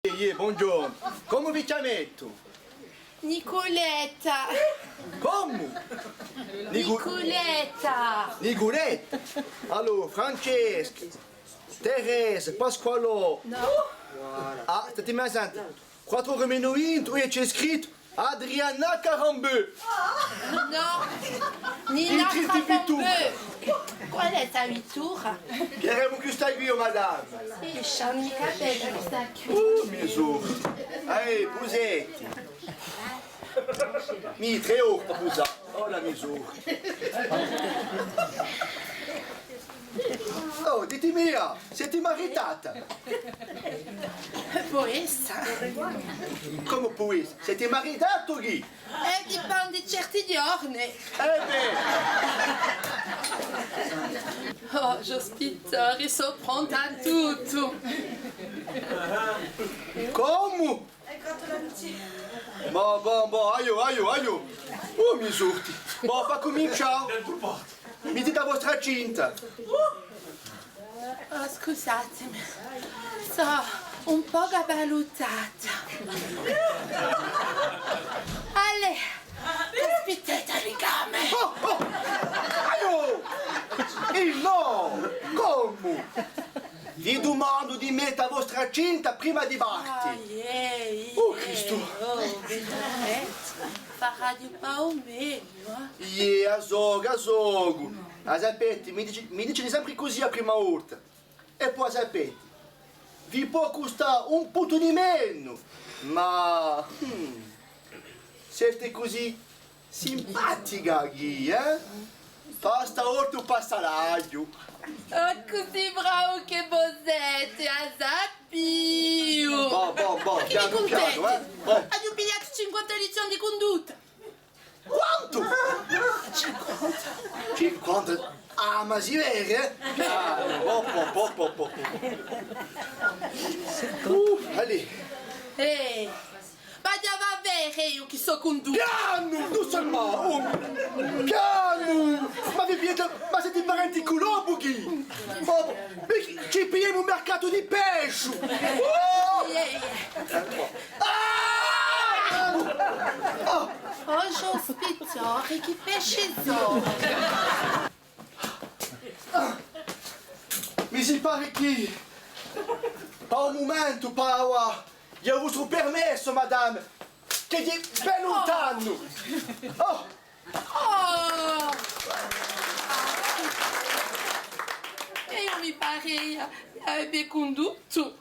Buongiorno. Come vi chiametto? Nicoletta. Come? Nicoletta. Nicoletta. Allora, Francesca, Teresa, Pasqualo. No. Ah, state mai sentendo? 4 ore meno in, e c'è scritto Adriana Carambeu. No. Nina Il triste Trapambeu. Qual è ta vittura? Chiariamo che stai qui, madame. Sì, sciammi capelli questa qui. Misuri. Ehi, Pusetti. Mi 3 ore per usare. Oh, la misura. Oh, dite mia, siete maritata? Poessa. Come poessa? Siete maritato chi? Dipende certi giorni. Beh. Oh, Jospitori so pronta a tutto. Come? Bon, aio. Oh, mi sorti. Bon, fa cominciare. Mi dite la vostra cinta. Oh, scusatemi. So un po' gabalutata. Allez, ospitete le gambe. Aio! No! Come? Vi domando di mettere la vostra cinta prima di parti. Oh, Cristo! Farà di pa o meglio. Azogo. Sapete, mi dice sempre così a prima volta. E poi sapete, vi può costare un punto di meno, ma siete così simpatica, Ghi, eh? Pasta orto, pasta l'aglio. Oh, così bravo che bossette, a Zappio! Bon, Che mi contenti? Bon. Abbiamo pigliato 50 lezioni di condotta. Quanto? 50? Ah, ma si vede? Po. Allez. Ma già va bene io che so condotta. Piano, non seulement. Piano. Ma siete parenti colobughi? Ci pigliamo un mercato di pesce. Oh, Jospitori, che pesce sono? Mi si pare che per un momento, Paola, gli ho avuto permesso, madame, che è ben lontano. Oh. E io mi pare abbia condotto.